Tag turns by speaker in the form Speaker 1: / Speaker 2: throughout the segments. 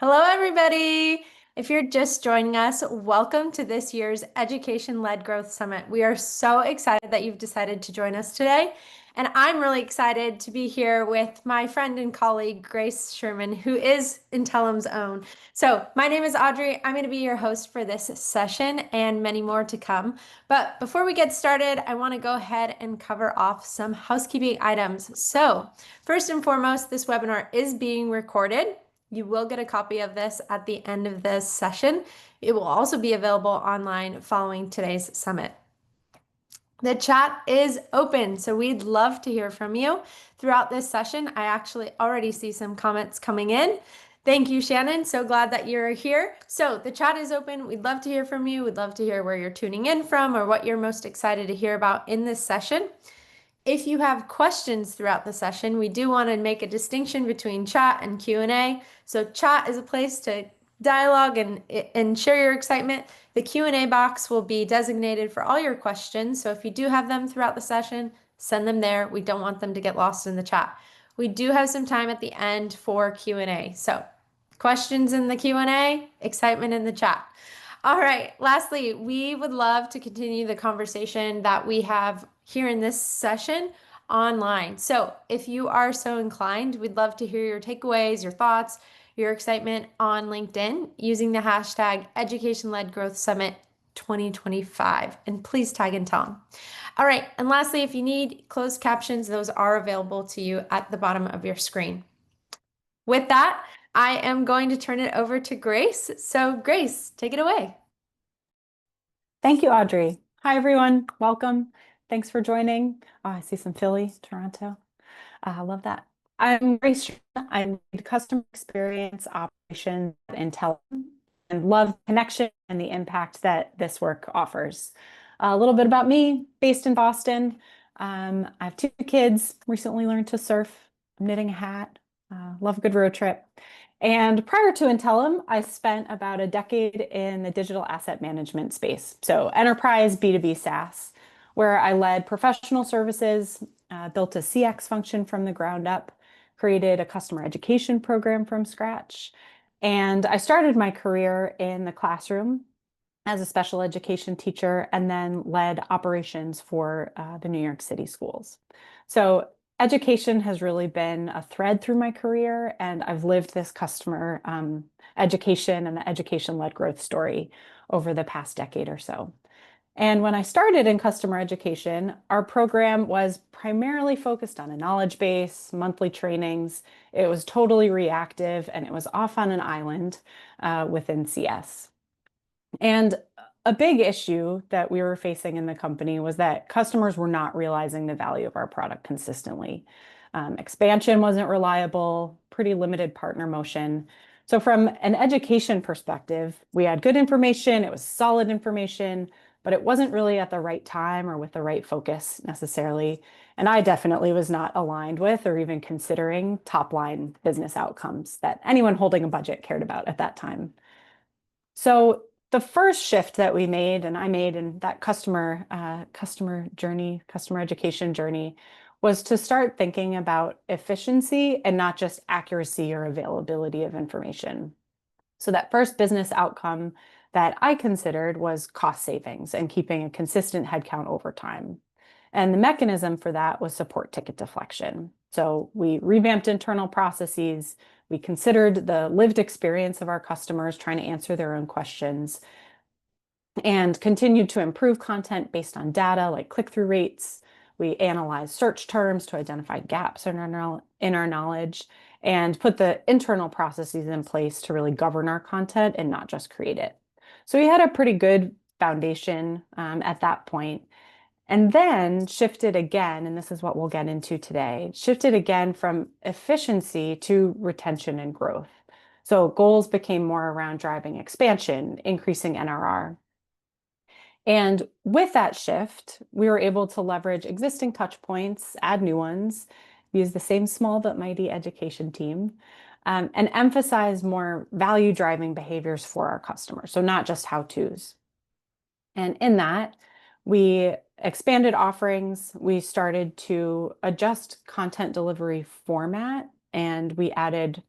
Speaker 1: Hello, everybody. If you're just joining us, welcome to this year's Education-Led Growth Summit. We are so excited that you've decided to join us today. And I'm really excited to be here with my friend and colleague, Grace Sherman, who is Intellum's own. So my name is Audrey. I'm going to be your host for this session and many more to come. But before we get started, I want to go ahead and cover off some housekeeping items. So first and foremost, this webinar is being recorded. You will get a copy of this at the end of this session. It will also be available online following today's summit. The chat is open, so we'd love to hear from you throughout this session. I actually already see some comments coming in. Thank you, Shannon. So glad that you're here. So the chat is open. We'd love to hear from you. We'd love to hear where you're tuning in from or what you're most excited to hear about in this session. If you have questions throughout the session, we do want to make a distinction between chat and Q&A. So chat is a place to dialogue and share your excitement. The Q&A box will be designated for all your questions. So if you do have them throughout the session, send them there. We don't want them to get lost in the chat. We do have some time at the end for Q&A. So questions in the Q&A, excitement in the chat. All right. Lastly, we would love to continue the conversation that we have here in this session online. So if you are so inclined, we'd love to hear your takeaways, your thoughts, your excitement on LinkedIn using the hashtag Education-Led Growth Summit 2025. And please tag Intellum. All right. And lastly, if you need closed captions, those are available to you at the bottom of your screen. With that, I am going to turn it over to Grace. So Grace, take it away.
Speaker 2: Thank you, Audrey. Hi, everyone. Welcome. Thanks for joining. Oh, I see some Philly, Toronto. I love that. I'm Grace Sherman. I'm the customer experience operations at Intellum and love the connection and the impact that this work offers. A little bit about me, based in Boston. I have 2 kids, recently learned to surf, I'm knitting a hat, love a good road trip. And prior to Intellum, I spent about a decade in the digital asset management space. So enterprise B2B SaaS, where I led professional services, built a CX function from the ground up, created a customer education program from scratch. And I started my career in the classroom as a special education teacher and then led operations for the New York City schools. So education has really been a thread through my career, and I've lived this customer education and the education-led growth story over the past decade or so. And when I started in customer education, our program was primarily focused on a knowledge base, monthly trainings. It was totally reactive, and it was off on an island within CS. And a big issue that we were facing in the company was that customers were not realizing the value of our product consistently. Expansion wasn't reliable, pretty limited partner motion. So from an education perspective, we had good information, it was solid information, but it wasn't really at the right time or with the right focus necessarily. And I definitely was not aligned with or even considering top line business outcomes that anyone holding a budget cared about at that time. So the first shift that we made and I made in that customer education journey was to start thinking about efficiency and not just accuracy or availability of information. So that first business outcome that I considered was cost savings and keeping a consistent headcount over time. And the mechanism for that was support ticket deflection. So we revamped internal processes. We considered the lived experience of our customers trying to answer their own questions and continued to improve content based on data like click-through rates. We analyzed search terms to identify gaps in our knowledge and put the internal processes in place to really govern our content and not just create it. So we had a pretty good foundation at that point. And then shifted again, and this is what we'll get into today, shifted again from efficiency to retention and growth. So goals became more around driving expansion, increasing NRR. And with that shift, we were able to leverage existing touch points, add new ones, use the same small but mighty education team, and emphasize more value-driving behaviors for our customers. So not just how-tos. And in that, we expanded offerings. We started to adjust content delivery format, and we added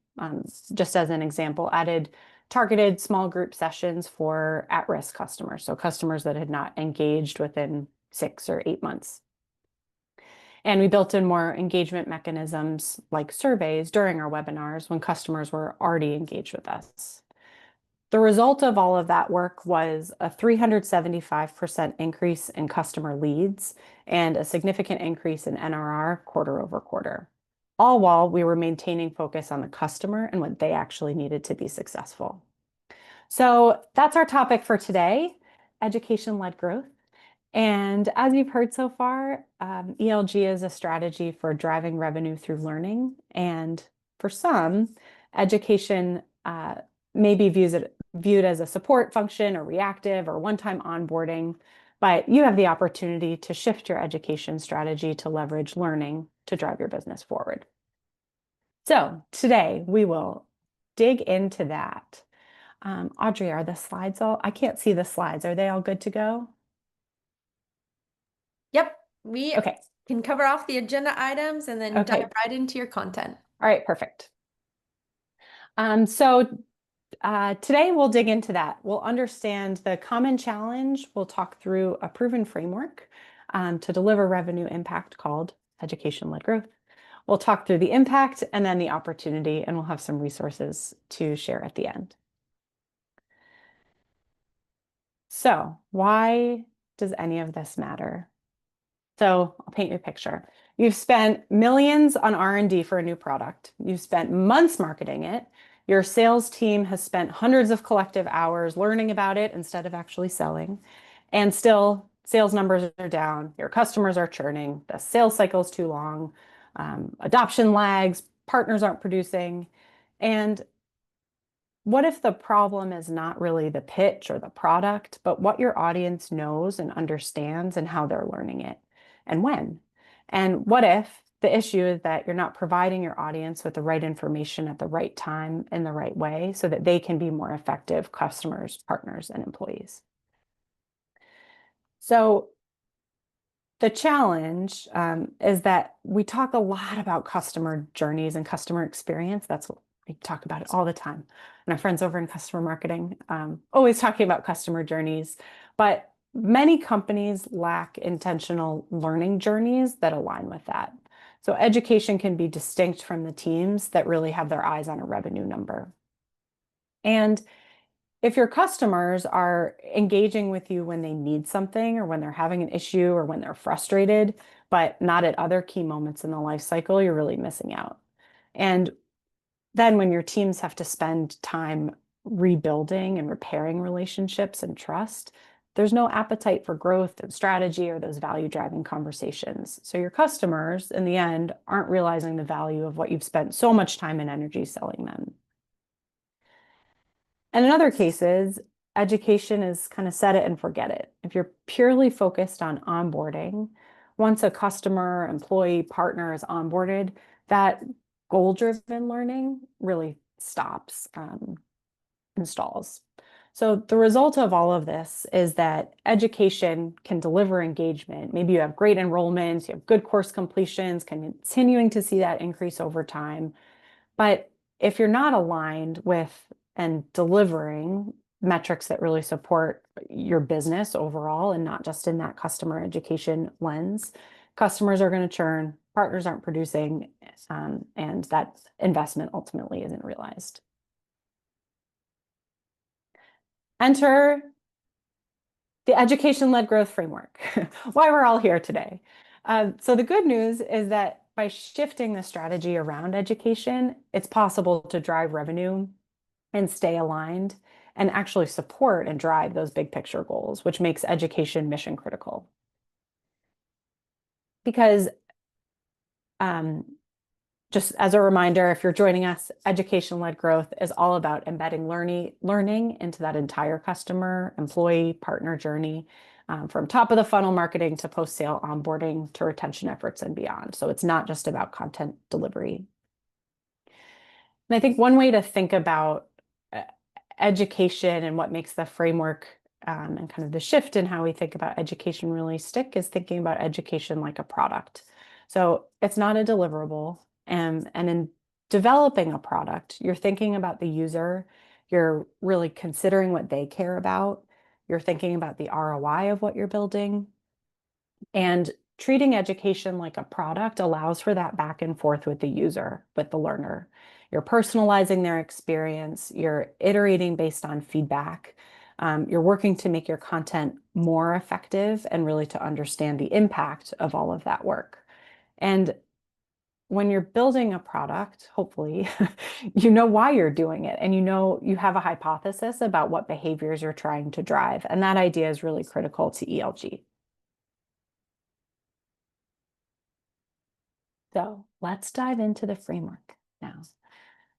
Speaker 2: just as an example, added targeted small group sessions for at-risk customers, so customers that had not engaged within 6 or 8 months. And we built in more engagement mechanisms like surveys during our webinars when customers were already engaged with us. The result of all of that work was a 375% increase in customer leads and a significant increase in NRR quarter over quarter, all while we were maintaining focus on the customer and what they actually needed to be successful. So that's our topic for today, education-led growth. And as you've heard so far, ELG is a strategy for driving revenue through learning. And for some, education may be viewed as a support function or reactive or one-time onboarding, but you have the opportunity to shift your education strategy to leverage learning to drive your business forward. So today we will dig into that. Audrey, are the slides I can't see the slides. Are they all good to go?
Speaker 1: Yep, we
Speaker 2: Okay.
Speaker 1: can cover off the agenda items and then dive right into your content.
Speaker 2: All right, perfect. So today we'll dig into that. We'll understand the common challenge. We'll talk through a proven framework to deliver revenue impact called education-led growth. We'll talk through the impact and then the opportunity, and we'll have some resources to share at the end. So why does any of this matter? So I'll paint you a picture. You've spent millions on R&D for a new product. You've spent months marketing it. Your sales team has spent hundreds of collective hours learning about it instead of actually selling. And still, sales numbers are down. Your customers are churning. The sales cycle is too long. Adoption lags. Partners aren't producing. And what if the problem is not really the pitch or the product, but what your audience knows and understands and how they're learning it and when? And what if the issue is that you're not providing your audience with the right information at the right time in the right way so that they can be more effective customers, partners, and employees? So the challenge is that we talk a lot about customer journeys and customer experience. That's what we talk about it all the time. And our friends over in customer marketing, always talking about customer journeys. But many companies lack intentional learning journeys that align with that. So education can be distinct from the teams that really have their eyes on a revenue number. And if your customers are engaging with you when they need something or when they're having an issue or when they're frustrated, but not at other key moments in the life cycle, you're really missing out. And then when your teams have to spend time rebuilding and repairing relationships and trust, there's no appetite for growth and strategy or those value-driving conversations. So your customers, in the end, aren't realizing the value of what you've spent so much time and energy selling them. And in other cases, education is kind of set it and forget it. If you're purely focused on onboarding, once a customer, employee, partner is onboarded, that goal-driven learning really stops and stalls. So the result of all of this is that education can deliver engagement. Maybe you have great enrollments, you have good course completions, continuing to see that increase over time. But if you're not aligned with and delivering metrics that really support your business overall and not just in that customer education lens, customers are going to churn, partners aren't producing, and that investment ultimately isn't realized. Enter the education-led growth framework, why we're all here today. So the good news is that by shifting the strategy around education, it's possible to drive revenue and stay aligned and actually support and drive those big picture goals, which makes education mission critical. Because just as a reminder, if you're joining us, education-led growth is all about embedding learning into that entire customer, employee, partner journey, from top of the funnel marketing to post-sale onboarding to retention efforts and beyond. So it's not just about content delivery. And I think one way to think about education and what makes the framework and kind of the shift in how we think about education really stick is thinking about education like a product. So it's not a deliverable. And in developing a product, you're thinking about the user, you're really considering what they care about, you're thinking about the ROI of what you're building. And treating education like a product allows for that back and forth with the user, with the learner. You're personalizing their experience, you're iterating based on feedback, you're working to make your content more effective and really to understand the impact of all of that work. And when you're building a product, hopefully, you know why you're doing it and you know you have a hypothesis about what behaviors you're trying to drive. And that idea is really critical to ELG. So let's dive into the framework now.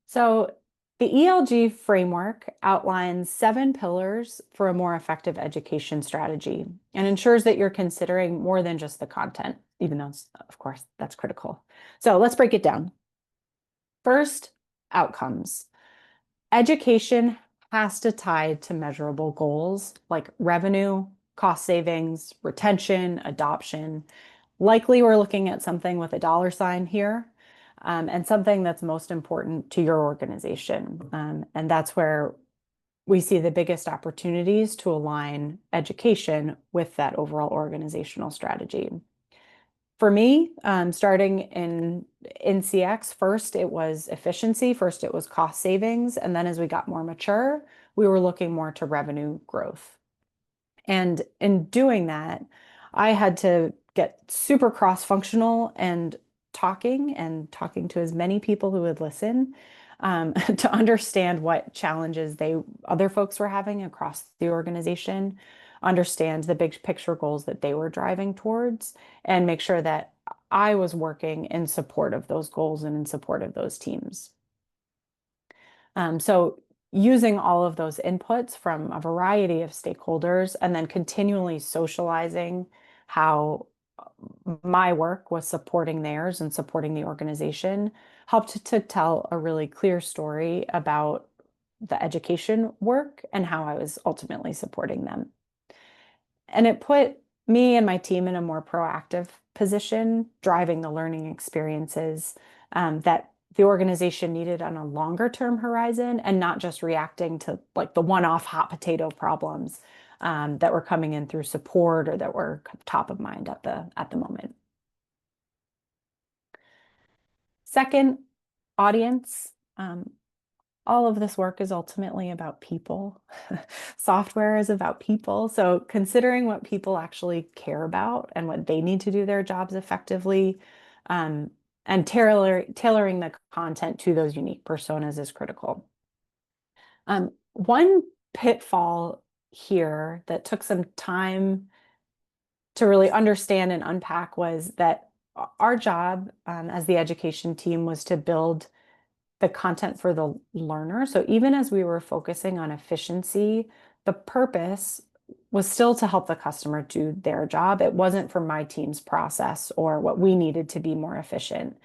Speaker 2: So the ELG framework outlines 7 pillars for a more effective education strategy and ensures that you're considering more than just the content, even though, of course, that's critical. So let's break it down. First, outcomes. Education has to tie to measurable goals like revenue, cost savings, retention, adoption. Likely, we're looking at something with a dollar sign here, and something that's most important to your organization. And that's where we see the biggest opportunities to align education with that overall organizational strategy. For me, starting in CX, first it was efficiency, first it was cost savings, and then as we got more mature, we were looking more to revenue growth. And in doing that, I had to get super cross-functional and talking to as many people who would listen to understand what challenges other folks were having across the organization, understand the big picture goals that they were driving towards, and make sure that I was working in support of those goals and in support of those teams. So using all of those inputs from a variety of stakeholders and then continually socializing how my work was supporting theirs and supporting the organization helped to tell a really clear story about the education work and how I was ultimately supporting them. And it put me and my team in a more proactive position, driving the learning experiences that the organization needed on a longer term horizon and not just reacting to like the one-off hot potato problems that were coming in through support or that were top of mind at the moment. Second, audience. All of this work is ultimately about people. Software is about people. So considering what people actually care about and what they need to do their jobs effectively, and tailoring the content to those unique personas is critical. One pitfall here that took some time to really understand and unpack was that our job as the education team was to build the content for the learner. So even as we were focusing on efficiency, the purpose was still to help the customer do their job. It wasn't for my team's process or what we needed to be more efficient.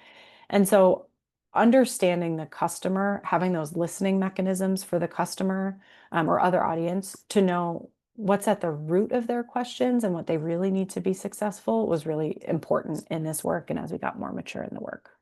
Speaker 2: And so understanding the customer, having those listening mechanisms for the customer or other audience to know what's at the root of their questions and what they really need to be successful was really important in this work and as we got more mature in the work.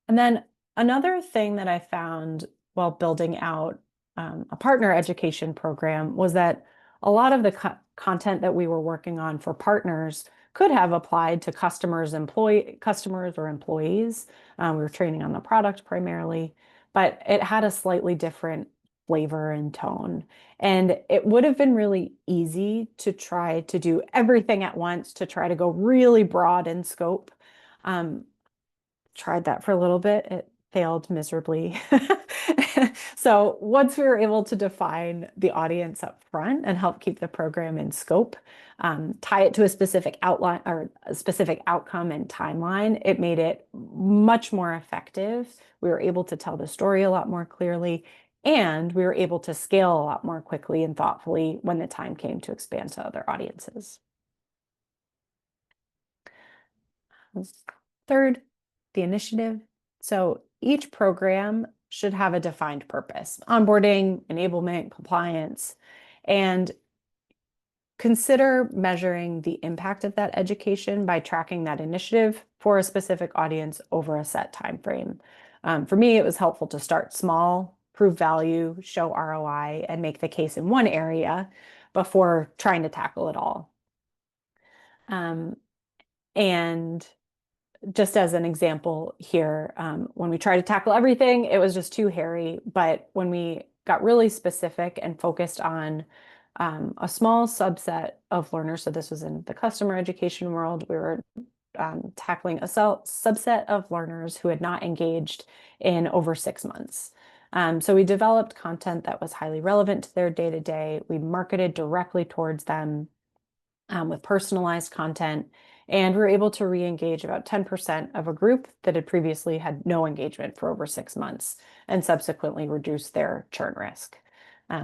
Speaker 2: And then another thing that I found while building out a partner education program was that a lot of the content that we were working on for partners could have applied to customers or employees. We were training on the product primarily, but it had a slightly different flavor and tone. And it would have been really easy to try to do everything at once, to try to go really broad in scope. Tried that for a little bit. It failed miserably. So once we were able to define the audience up front and help keep the program in scope, tie it to a specific outline or a specific outcome and timeline, it made it much more effective. We were able to tell the story a lot more clearly, and we were able to scale a lot more quickly and thoughtfully when the time came to expand to other audiences. Third, the initiative. So each program should have a defined purpose: onboarding, enablement, compliance. And consider measuring the impact of that education by tracking that initiative for a specific audience over a set time frame. For me, it was helpful to start small, prove value, show ROI, and make the case in one area before trying to tackle it all. And just as an example here, when we tried to tackle everything, it was just too hairy. But when we got really specific and focused on a small subset of learners, so this was in the customer education world, we were tackling a subset of learners who had not engaged in over 6 months. So we developed content that was highly relevant to their day-to-day. We marketed directly towards them with personalized content, and we were able to re-engage about 10% of a group that had previously had no engagement for over 6 months and subsequently reduced their churn risk.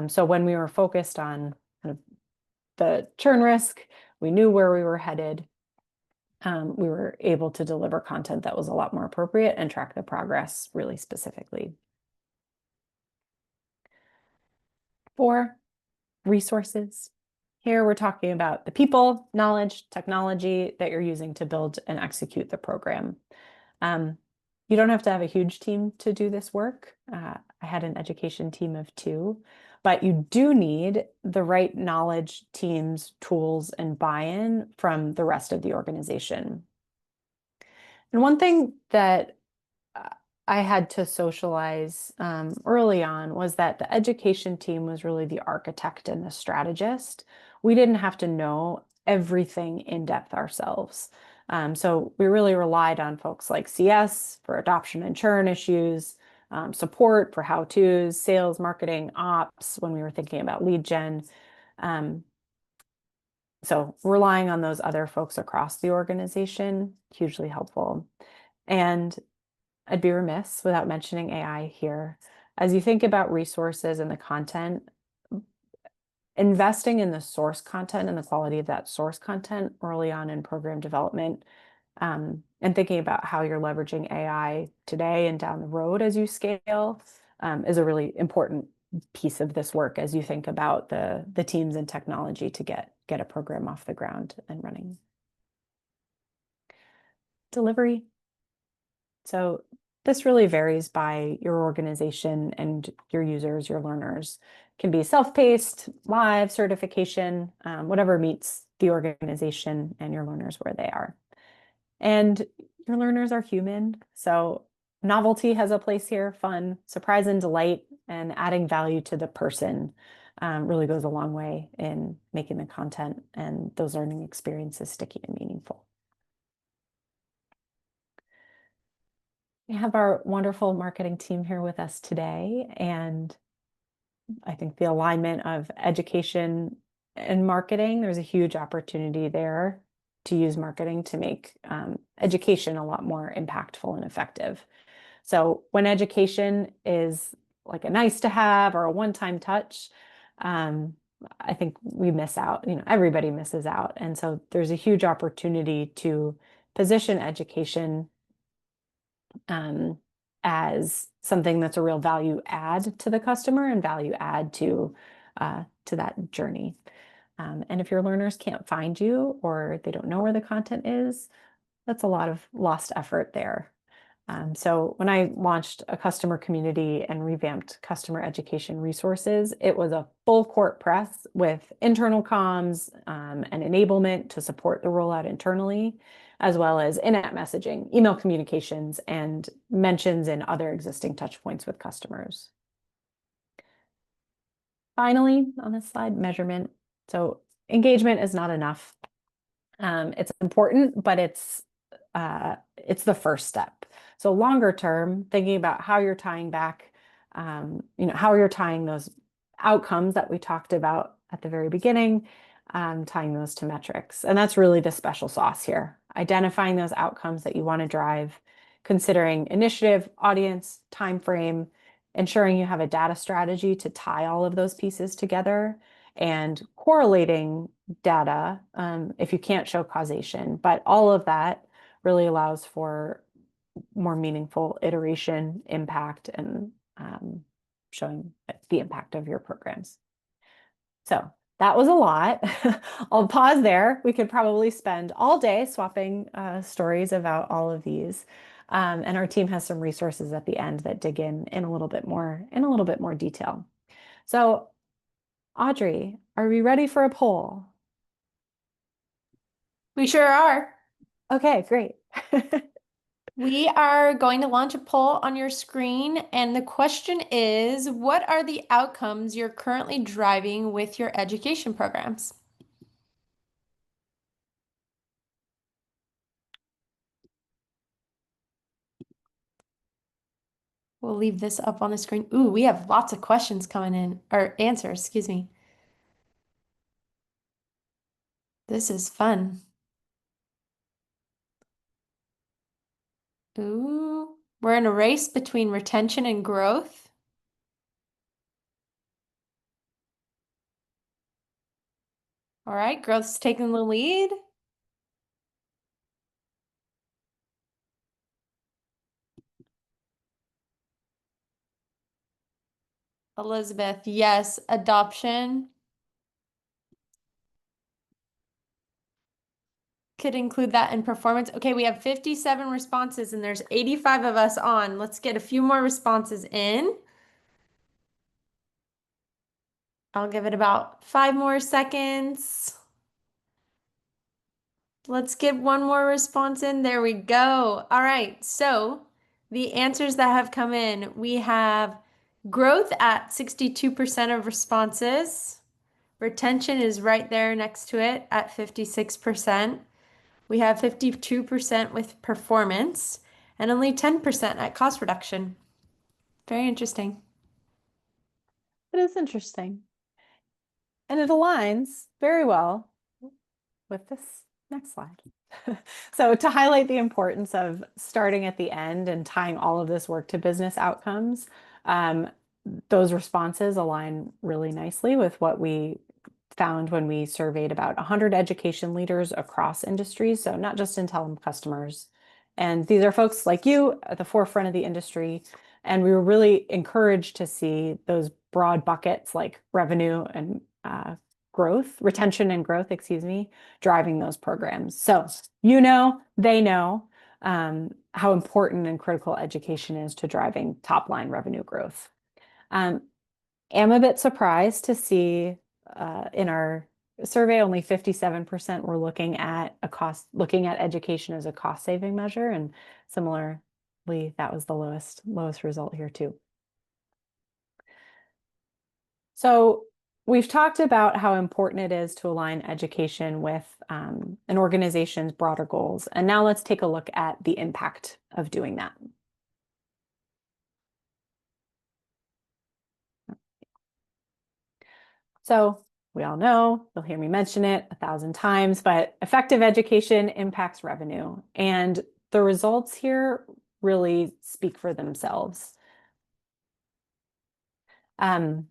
Speaker 2: So when we were focused on kind of the churn risk, we knew where we were headed. We were able to deliver content that was a lot more appropriate and track the progress really specifically. 4, resources. Here we're talking about the people, knowledge, technology that you're using to build and execute the program. You don't have to have a huge team to do this work. I had an education team of 2, but you do need the right knowledge, teams, tools, and buy-in from the rest of the organization. And one thing that I had to socialize early on was that the education team was really the architect and the strategist. We didn't have to know everything in depth ourselves. So we really relied on folks like CS for adoption and churn issues, support for how-tos, sales, marketing, ops when we were thinking about lead gen. So relying on those other folks across the organization, hugely helpful. And I'd be remiss without mentioning AI here. As you think about resources and the content, investing in the source content and the quality of that source content early on in program development, and thinking about how you're leveraging AI today and down the road as you scale, is a really important piece of this work as you think about the teams and technology to get a program off the ground and running. Delivery. So this really varies by your organization and your users, your learners. It can be self-paced, live, certification, whatever meets the organization and your learners where they are. And your learners are human, so novelty has a place here, fun, surprise and delight, and adding value to the person really goes a long way in making the content and those learning experiences sticky and meaningful. We have our wonderful marketing team here with us today, and I think the alignment of education and marketing, there's a huge opportunity there to use marketing to make education a lot more impactful and effective. So when education is like a nice to have or a one-time touch, I think we miss out, everybody misses out. And so there's a huge opportunity to position education as something that's a real value add to the customer and value add to that journey. And if your learners can't find you or they don't know where the content is, that's a lot of lost effort there. So when I launched a customer community and revamped customer education resources, it was a full court press with internal comms and enablement to support the rollout internally, as well as in-app messaging, email communications, and mentions in other existing touch points with customers. Finally, on this slide, measurement. So engagement is not enough. It's important, but it's the first step. So longer term, thinking about how you're tying back, how you're tying those outcomes that we talked about at the very beginning, tying those to metrics. And that's really the special sauce here. Identifying those outcomes that you want to drive, considering initiative, audience, time frame, ensuring you have a data strategy to tie all of those pieces together, and correlating data if you can't show causation. But all of that really allows for more meaningful iteration, impact, and showing the impact of your programs. So That was a lot. I'll pause there. We could probably spend all day swapping stories about all of these. And our team has some resources at the end that dig in a little bit more detail. So, Audrey, are we ready for a poll?
Speaker 1: We sure are.
Speaker 2: Okay, great.
Speaker 1: We are going to launch a poll on your screen, and the question is, what are the outcomes you're currently driving with your education programs? We'll leave this up on the screen. Ooh, we have lots of questions coming in, or answers, excuse me. This is fun. Ooh, we're in a race between retention and growth. All right, growth's taking the lead. Elizabeth, yes, adoption could include that in performance. Okay, we have 57 responses and there's 85 of us on. Let's get a few more responses in. I'll give it about 5 more seconds. Let's get one more response in. There we go. All right, so the answers that have come in, we have growth at 62% of responses. Retention is right there next to it at 56%. We have 52% with performance and only 10% at cost reduction. Very interesting.
Speaker 2: It is interesting. And it aligns very well with this next slide. So to highlight the importance of starting at the end and tying all of this work to business outcomes, those responses align really nicely with what we found when we surveyed about 100 education leaders across industries, so not just Intellum customers. And these are folks like you at the forefront of the industry. And we were really encouraged to see those broad buckets like revenue and growth, retention and growth, excuse me, driving those programs. So they know how important and critical education is to driving top line revenue growth. Am a bit surprised to see in our survey only 57% were looking at education as a cost saving measure, and similarly, that was the lowest result here too. So we've talked about how important it is to align education with an organization's broader goals. And now let's take a look at the impact of doing that. So we all know, you'll hear me mention it 1,000 times, but effective education impacts revenue. And the results here really speak for themselves. And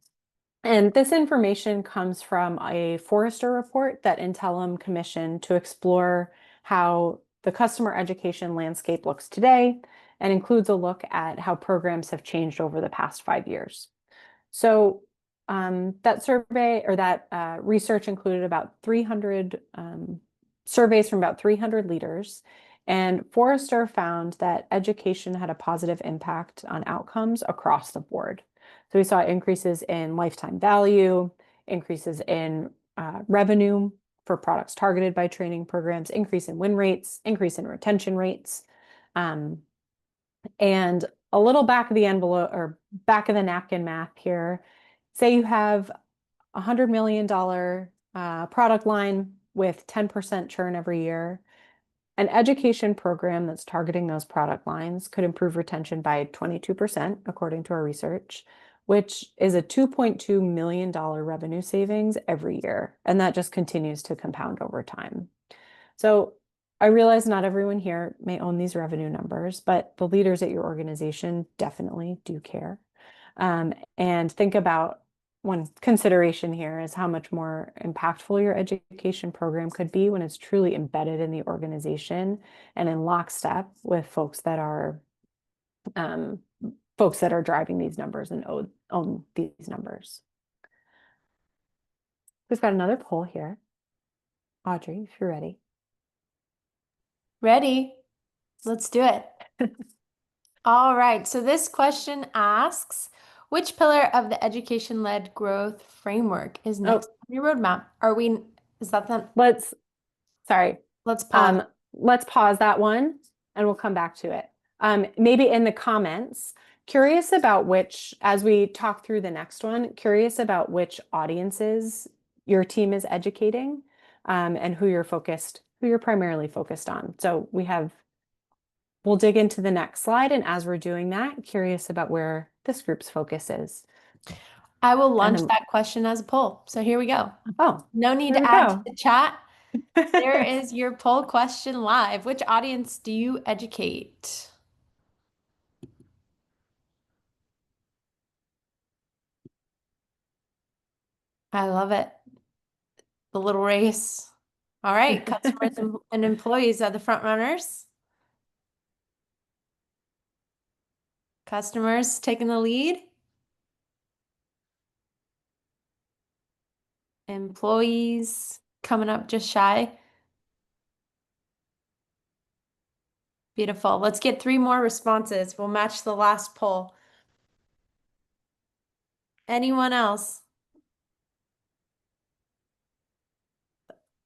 Speaker 2: this information comes from a Forrester report that Intellum commissioned to explore how the customer education landscape looks today and includes a look at how programs have changed over the past 5 years. So that survey or that research included about 300 surveys from about 300 leaders. And Forrester found that education had a positive impact on outcomes across the board. So we saw increases in lifetime value, increases in revenue for products targeted by training programs, increase in win rates, increase in retention rates. And a little back of the envelope or back of the napkin math here. Say you have a $100 million product line with 10% churn every year. An education program that's targeting those product lines could improve retention by 22%, according to our research, which is a $2.2 million revenue savings every year. And that just continues to compound over time. So I realize not everyone here may own these revenue numbers, but the leaders at your organization definitely do care. And think about one consideration here is how much more impactful your education program could be when it's truly embedded in the organization and in lockstep with folks that are driving these numbers and own these numbers. We've got another poll here. Audrey, if you're ready.
Speaker 1: Ready? Let's do it. All right. So this question asks, which pillar of the education-led growth framework is next
Speaker 2: Oh,
Speaker 1: on your roadmap? Is that the,
Speaker 2: let's, sorry.
Speaker 1: let's pause.
Speaker 2: Let's pause that one and we'll come back to it. Maybe in the comments, curious about which, as we talk through the next one, curious about which audiences your team is educating, and who you're primarily focused on. So we'll dig into the next slide. And as we're doing that, curious about where this group's focus is.
Speaker 1: I will
Speaker 2: And
Speaker 1: launch
Speaker 2: then,
Speaker 1: that question as a poll. So here we go.
Speaker 2: oh,
Speaker 1: No need
Speaker 2: there
Speaker 1: to
Speaker 2: we
Speaker 1: add to
Speaker 2: go.
Speaker 1: the chat. There is your poll question live. Which audience do you educate? I love it. The little race. All right, customers and employees are the front runners. Customers taking the lead. Employees coming up just shy. Beautiful. Let's get 3 more responses. We'll match the last poll. Anyone else?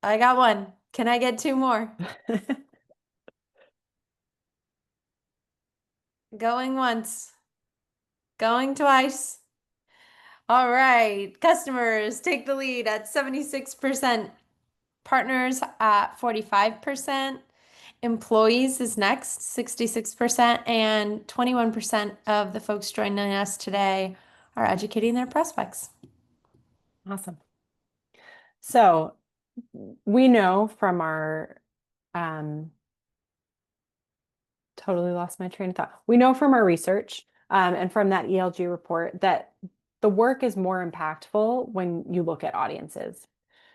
Speaker 1: I got one. Can I get 2 more? Going once. Going twice. All right. Customers take the lead at 76%. Partners at 45%. Employees is next, 66%. And 21% of the folks joining us today are educating their prospects.
Speaker 2: Awesome. So we know from our, totally lost my train of thought. We know from our research, and from that ELG report that the work is more impactful when you look at audiences.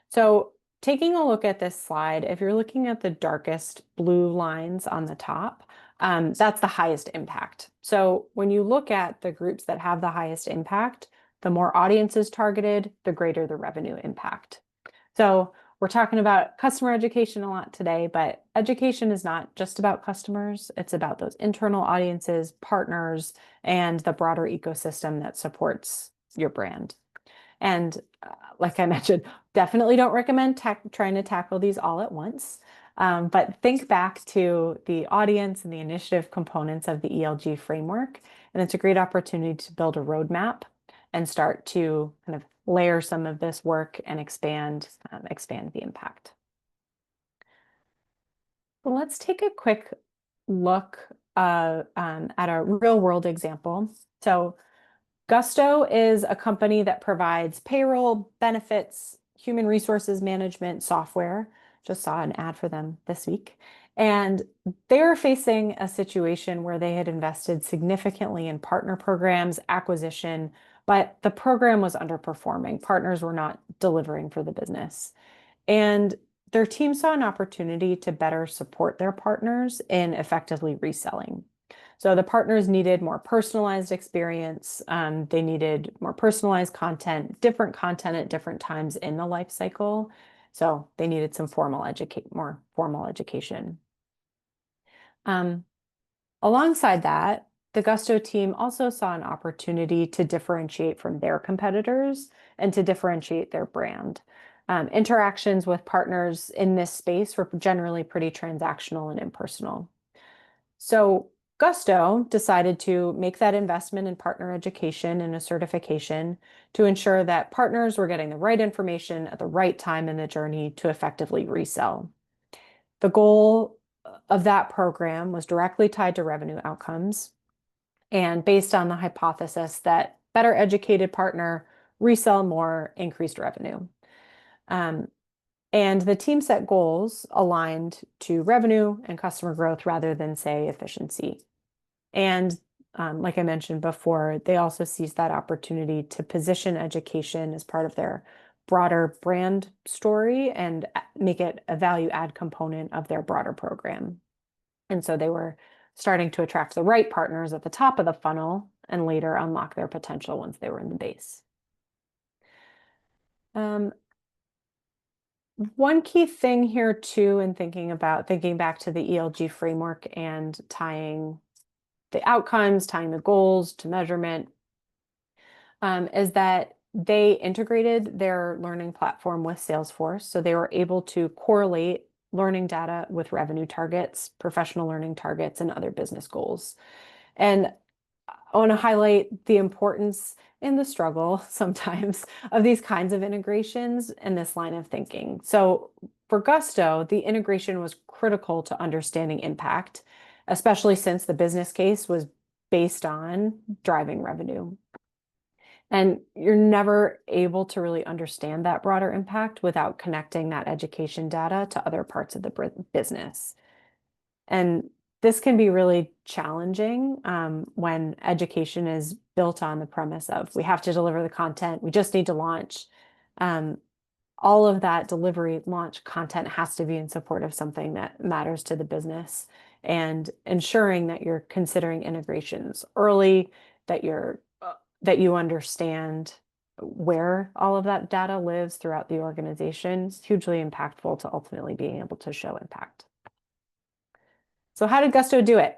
Speaker 2: So taking a look at this slide, if you're looking at the darkest blue lines on the top, that's the highest impact. So when you look at the groups that have the highest impact, the more audiences targeted, the greater the revenue impact. So we're talking about customer education a lot today, but education is not just about customers. It's about those internal audiences, partners, and the broader ecosystem that supports your brand. And like I mentioned, definitely don't recommend trying to tackle these all at once. But think back to the audience and the initiative components of the ELG framework. And it's a great opportunity to build a roadmap and start to kind of layer some of this work and expand the impact. Well, let's take a quick look at a real world example. So Gusto is a company that provides payroll, benefits, human resources management software. Just saw an ad for them this week. And they were facing a situation where they had invested significantly in partner programs, acquisition, but the program was underperforming. Partners were not delivering for the business. And their team saw an opportunity to better support their partners in effectively reselling. So the partners needed more personalized experience. They needed more personalized content, different content at different times in the life cycle. So they needed some more formal education. Alongside that, the Gusto team also saw an opportunity to differentiate from their competitors and to differentiate their brand. Interactions with partners in this space were generally pretty transactional and impersonal. So Gusto decided to make that investment in partner education and a certification to ensure that partners were getting the right information at the right time in the journey to effectively resell. The goal of that program was directly tied to revenue outcomes and based on the hypothesis that better educated partner resell more increased revenue. And the team set goals aligned to revenue and customer growth rather than, say, efficiency. And like I mentioned before, they also seized that opportunity to position education as part of their broader brand story and make it a value add component of their broader program. And so they were starting to attract the right partners at the top of the funnel and later unlock their potential once they were in the base. One key thing here too, in thinking back to the ELG framework and tying the outcomes, tying the goals to measurement, is that they integrated their learning platform with Salesforce. So they were able to correlate learning data with revenue targets, professional learning targets, and other business goals. And I want to highlight the importance and the struggle sometimes of these kinds of integrations in this line of thinking. So for Gusto, the integration was critical to understanding impact, especially since the business case was based on driving revenue. And you're never able to really understand that broader impact without connecting that education data to other parts of the business. And this can be really challenging when education is built on the premise of we have to deliver the content, we just need to launch. Um, all of that delivery launch content has to be in support of something that matters to the business and ensuring that you're considering integrations early, that that you understand where all of that data lives throughout the organization is hugely impactful to ultimately being able to show impact. So how did Gusto do it?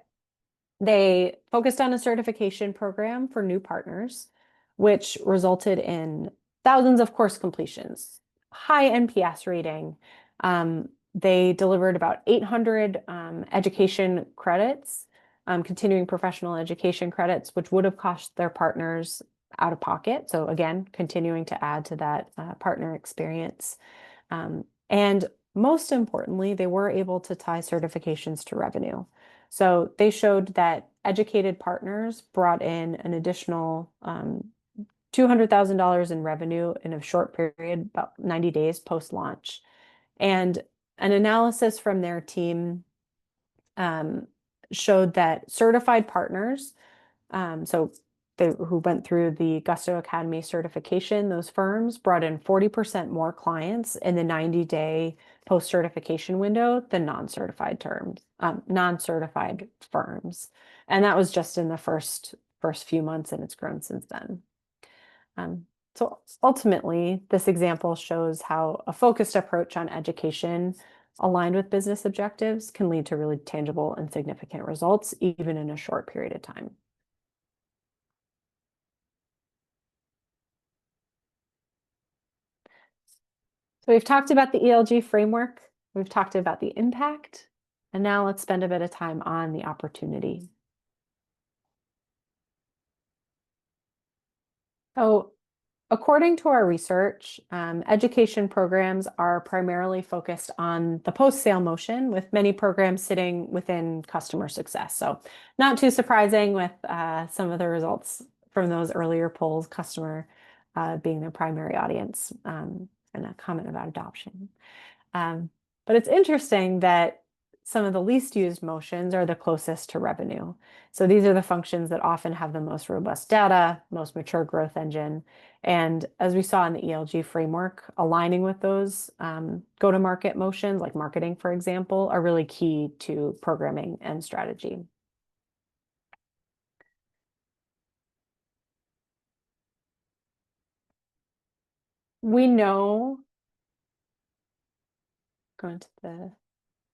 Speaker 2: They focused on a certification program for new partners, which resulted in thousands of course completions, high NPS rating. They delivered about 800 education credits, continuing professional education credits, which would have cost their partners out of pocket. So again, continuing to add to that partner experience. And most importantly, they were able to tie certifications to revenue. So they showed that educated partners brought in an additional $200,000 in revenue in a short period, about 90 days post-launch. And an analysis from their team showed that certified partners, so who went through the Gusto Academy certification, those firms brought in 40% more clients in the 90-day post-certification window than non-certified firms. And that was just in the first few months, and it's grown since then. So ultimately, this example shows how a focused approach on education aligned with business objectives can lead to really tangible and significant results, even in a short period of time. So we've talked about the ELG framework, we've talked about the impact, and now let's spend a bit of time on the opportunity. So according to our research, education programs are primarily focused on the post-sale motion, with many programs sitting within customer success. So not too surprising with some of the results from those earlier polls, customer being the primary audience, and a comment about adoption. But it's interesting that some of the least used motions are the closest to revenue. So these are the functions that often have the most robust data, most mature growth engine. And as we saw in the ELG framework, aligning with those go-to-market motions, like marketing, for example, are really key to programming and strategy. We know, going to the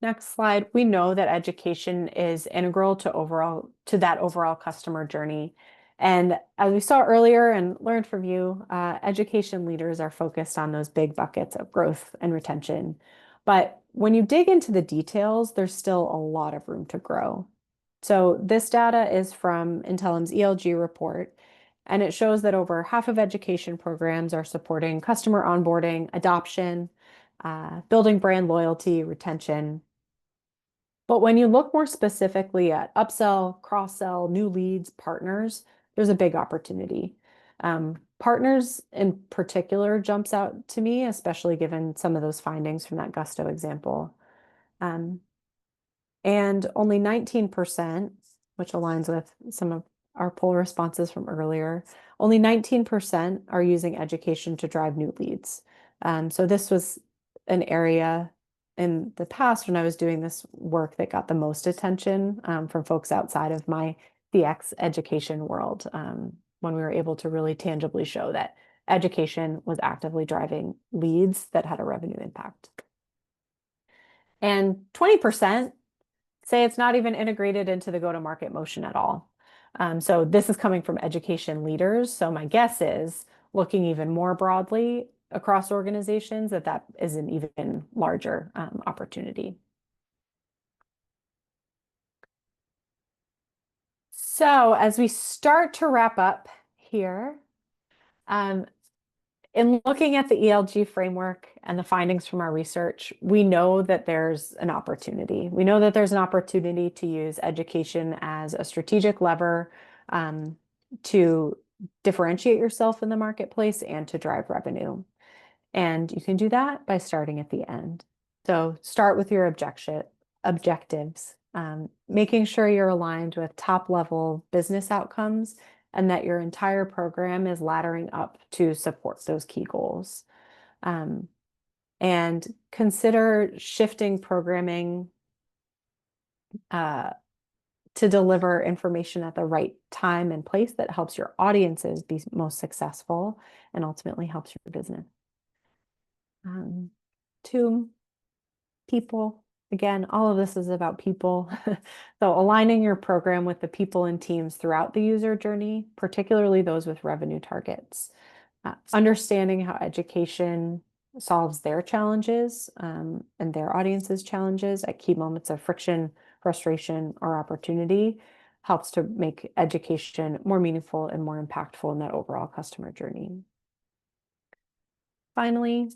Speaker 2: next slide, we know that education is integral to that overall customer journey. And as we saw earlier and learned from you, education leaders are focused on those big buckets of growth and retention. But when you dig into the details, there's still a lot of room to grow. So this data is from Intellum's ELG report, and it shows that over half of education programs are supporting customer onboarding, adoption, building brand loyalty, retention. But when you look more specifically at upsell, cross-sell, new leads, partners, there's a big opportunity. Partners in particular jumps out to me, especially given some of those findings from that Gusto example. And only 19%, which aligns with some of our poll responses from earlier, only 19% are using education to drive new leads. So this was an area in the past when I was doing this work that got the most attention from folks outside of my CX education world, when we were able to really tangibly show that education was actively driving leads that had a revenue impact. And 20% say it's not even integrated into the go-to-market motion at all. So this is coming from education leaders. So my guess is looking even more broadly across organizations that is an even larger opportunity. So as we start to wrap up here, in looking at the ELG framework and the findings from our research, we know that there's an opportunity. We know that there's an opportunity to use education as a strategic lever to differentiate yourself in the marketplace and to drive revenue. And you can do that by starting at the end. So start with your objectives, making sure you're aligned with top level business outcomes and that your entire program is laddering up to support those key goals. And consider shifting programming to deliver information at the right time and place that helps your audiences be most successful and ultimately helps your business. Two, people. Again, all of this is about people. So aligning your program with the people and teams throughout the user journey, particularly those with revenue targets. Understanding how education solves their challenges and their audience's challenges at key moments of friction, frustration, or opportunity helps to make education more meaningful and more impactful in that overall customer journey. Finally,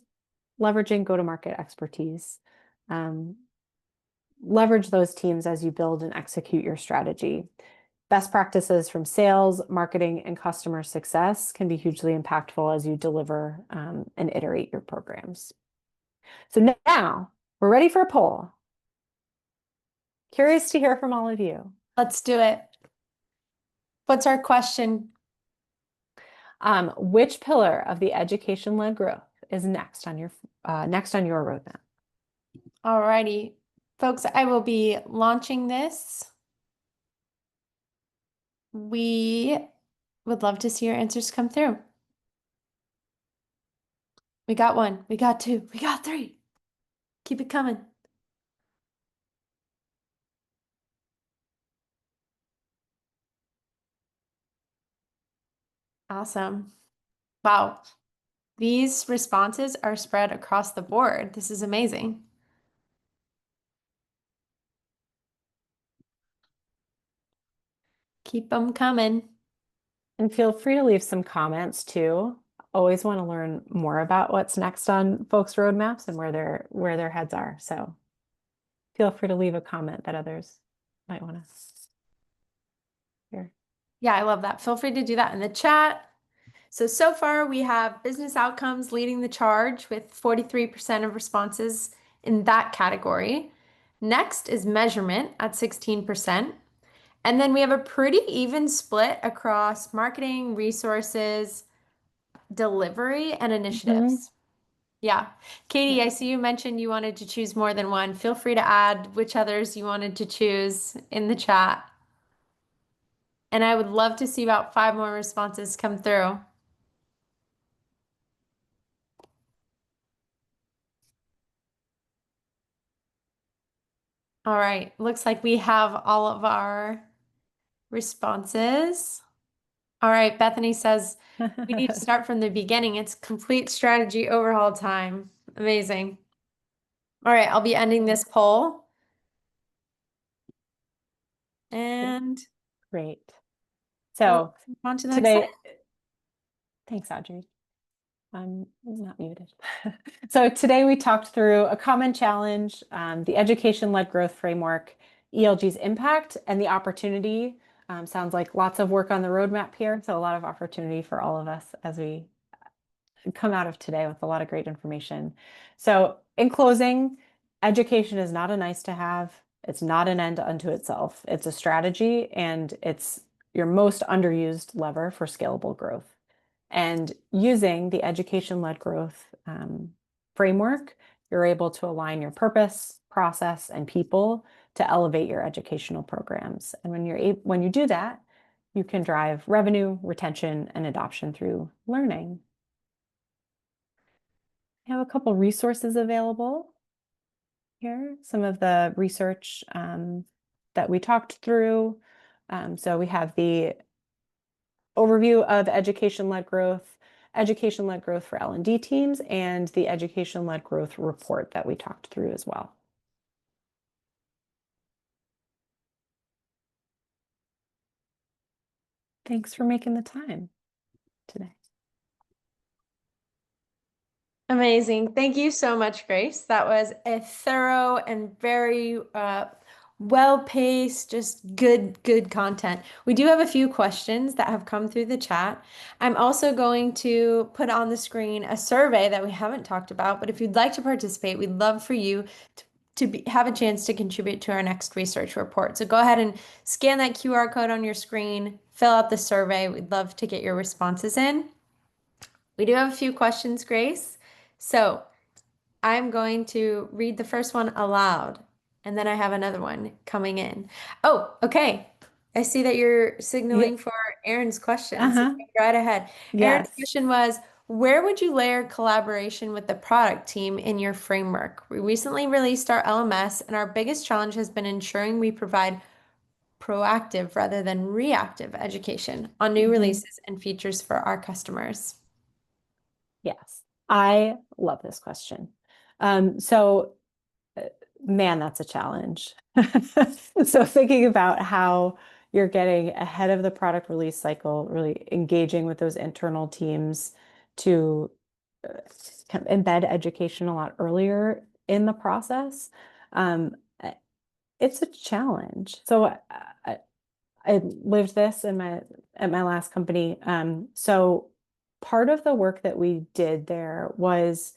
Speaker 2: leveraging go-to-market expertise. Leverage those teams as you build and execute your strategy. Best practices from sales, marketing, and customer success can be hugely impactful as you deliver and iterate your programs. So now we're ready for a poll. Curious to hear from all of you.
Speaker 1: Let's do it. What's our question?
Speaker 2: Which pillar of the education-led growth is next on your roadmap?
Speaker 1: Alrighty, folks, I will be launching this. We would love to see your answers come through. We got one, we got two, we got three. Keep it coming. Awesome. Wow. These responses are spread across the board. This is amazing. Keep them coming.
Speaker 2: And feel free to leave some comments too. Always want to learn more about what's next on folks' roadmaps and where their heads are. So feel free to leave a comment that others might want to hear.
Speaker 1: Yeah, I love that. Feel free to do that in the chat. So far we have business outcomes leading the charge with 43% of responses in that category. Next is measurement at 16%. And then we have a pretty even split across marketing, resources, delivery, and initiatives. Yeah. Katie, I see you mentioned you wanted to choose more than one. Feel free to add which others you wanted to choose in the chat. And I would love to see about 5 more responses come through. All right, looks like we have all of our responses. All right, Bethany says we need to start from the beginning. It's complete strategy overhaul time. Amazing. All right, I'll be ending this poll. And
Speaker 2: Great. So
Speaker 1: on to the
Speaker 2: today,
Speaker 1: next slide.
Speaker 2: thanks, Audrey. I'm not muted. So today we talked through a common challenge, the education-led growth framework, ELG's impact, and the opportunity. Sounds like lots of work on the roadmap here, so a lot of opportunity for all of us as we come out of today with a lot of great information. So in closing, education is not a nice to have. It's not an end unto itself. It's a strategy, and it's your most underused lever for scalable growth. And using the education-led growth framework, you're able to align your purpose, process, and people to elevate your educational programs. And when you do that, you can drive revenue, retention, and adoption through learning. I have a couple resources available here, some of the research that we talked through. So we have the overview of education-led growth for L&D teams, and the education-led growth report that we talked through as well. Thanks for making the time today.
Speaker 1: Amazing. Thank you so much, Grace. That was a thorough and very well-paced, just good content. We do have a few questions that have come through the chat. I'm also going to put on the screen a survey that we haven't talked about, but if you'd like to participate, we'd love for you to have a chance to contribute to our next research report. So go ahead and scan that QR code on your screen, fill out the survey. We'd love to get your responses in. We do have a few questions, Grace. So I'm going to read the first one aloud, and then I have another one coming in. Oh, okay. I see that you're
Speaker 2: Yeah.
Speaker 1: signaling for Aaron's question, so
Speaker 2: Uh-huh.
Speaker 1: go right ahead. Aaron's
Speaker 2: Yes.
Speaker 1: question was, where would you layer collaboration with the product team in your framework? We recently released our LMS, and our biggest challenge has been ensuring we provide proactive rather than reactive education on new releases and features for our customers.
Speaker 2: Yes, I love this question. So, man, that's a challenge. So thinking about how you're getting ahead of the product release cycle, really engaging with those internal teams to kind of embed education a lot earlier in the process. Um, it's a challenge. So I lived this in my at my last company. So part of the work that we did there was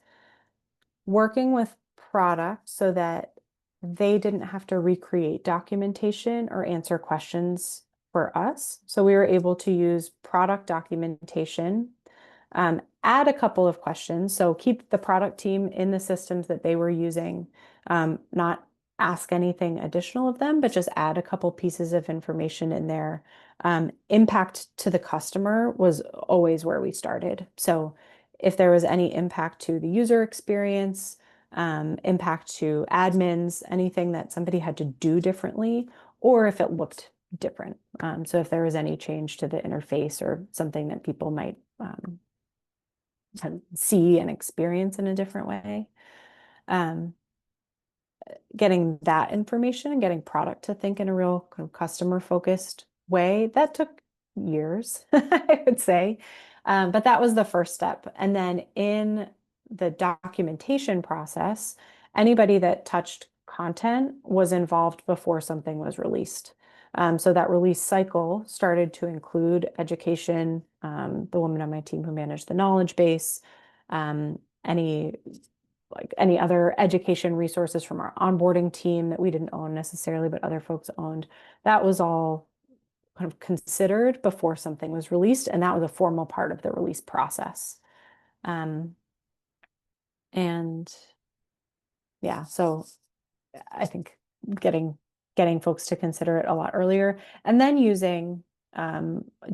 Speaker 2: working with product so that they didn't have to recreate documentation or answer questions for us. So we were able to use product documentation, add a couple of questions. So keep the product team in the systems that they were using, not ask anything additional of them, but just add a couple pieces of information in there. Impact to the customer was always where we started. So if there was any impact to the user experience, impact to admins, anything that somebody had to do differently, or if it looked different. So if there was any change to the interface or something that people might kind of see and experience in a different way. Getting that information and getting product to think in a real kind of customer focused way, that took years, I would say. But that was the first step. And then in the documentation process, anybody that touched content was involved before something was released. So that release cycle started to include education, the woman on my team who managed the knowledge base, any other education resources from our onboarding team that we didn't own necessarily, but other folks owned. That was all kind of considered before something was released, and that was a formal part of the release process. And yeah, so I think getting folks to consider it a lot earlier, and then using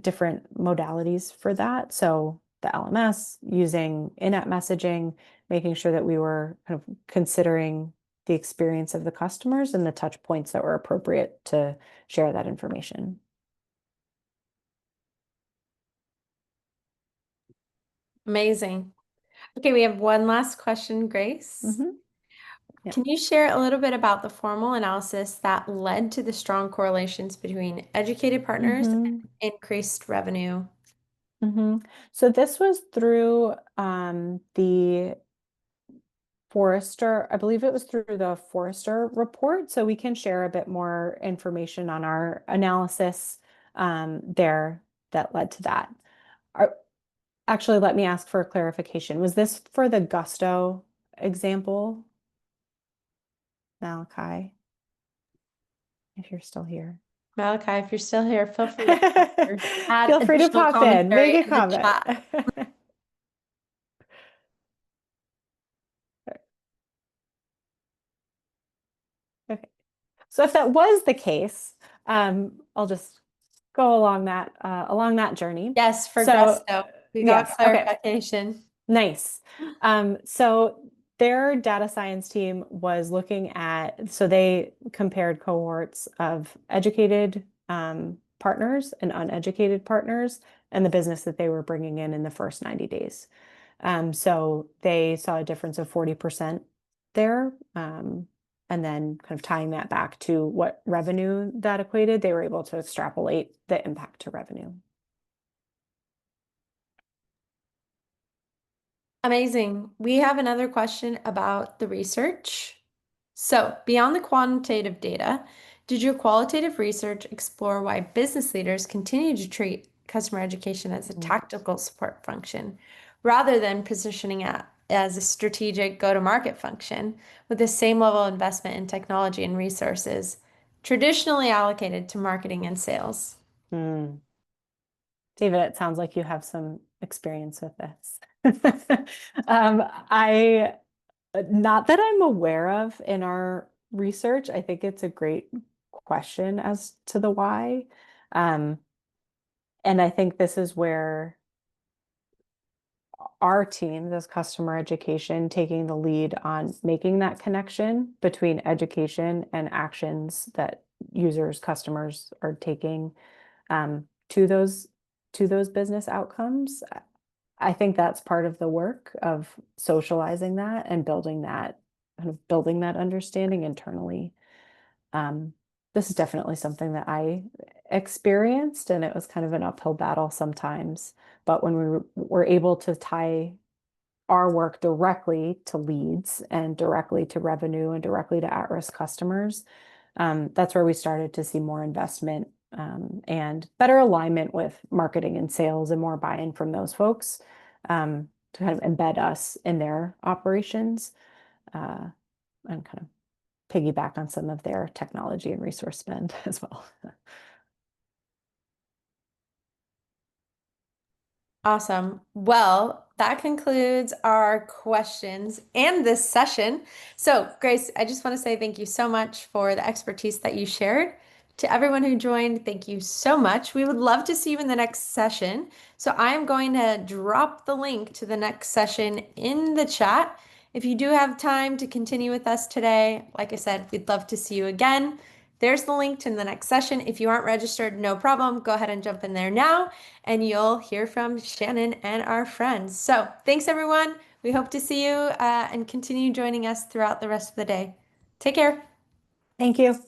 Speaker 2: different modalities for that. So the LMS, using in-app messaging, making sure that we were kind of considering the experience of the customers and the touch points that were appropriate to share that information.
Speaker 1: Amazing. Okay, we have one last question, Grace.
Speaker 2: Yeah.
Speaker 1: Can you share a little bit about the formal analysis that led to the strong correlations between educated partners and increased revenue?
Speaker 2: So this was through the Forrester, I believe it was through the Forrester report. So we can share a bit more information on our analysis there that led to that. Actually, let me ask for a clarification. Was this for the Gusto example, Malachi, if you're still here?
Speaker 1: Malachi, if you're still here, feel free to add
Speaker 2: Feel free to
Speaker 1: additional
Speaker 2: pop in, make
Speaker 1: commentary
Speaker 2: a
Speaker 1: in the
Speaker 2: comment.
Speaker 1: chat.
Speaker 2: Okay. So if that was the case, I'll just go along that journey.
Speaker 1: Yes, for
Speaker 2: So
Speaker 1: Gusto. We got
Speaker 2: yes, okay.
Speaker 1: clarification.
Speaker 2: Nice. So their data science team was looking at, so they compared cohorts of educated partners and uneducated partners and the business that they were bringing in the first 90 days. So they saw a difference of 40% there. And then kind of tying that back to what revenue that equated, they were able to extrapolate the impact to revenue.
Speaker 1: Amazing. We have another question about the research. So, beyond the quantitative data, did your qualitative research explore why business leaders continue to treat customer education as a tactical support function rather than positioning it as a strategic go-to-market function with the same level of investment in technology and resources traditionally allocated to marketing and sales?
Speaker 2: Mm. David, it sounds like you have some experience with this. I, not that I'm aware of in our research. I think it's a great question as to the why. Um, and I think this is where our team, this customer education, taking the lead on making that connection between education and actions that users, customers are taking to those business outcomes. I think that's part of the work of socializing that and building that understanding internally. Um, this is definitely something that I experienced, and it was kind of an uphill battle sometimes. But when were able to tie our work directly to leads and directly to revenue and directly to at-risk customers, that's where we started to see more investment and better alignment with marketing and sales and more buy-in from those folks to kind of embed us in their operations uh, and kind of piggyback on some of their technology and resource spend as well.
Speaker 1: Awesome. Well, that concludes our questions and this session. So, Grace, I just want to say thank you so much for the expertise that you shared. To everyone who joined, thank you so much. We would love to see you in the next session. So, I'm going to drop the link to the next session in the chat. If you do have time to continue with us today, like I said, we'd love to see you again. There's the link to the next session. If you aren't registered, no problem. Go ahead and jump in there now and you'll hear from Shannon and our friends. So thanks, everyone. We hope to see you and continue joining us throughout the rest of the day. Take care.
Speaker 2: Thank you.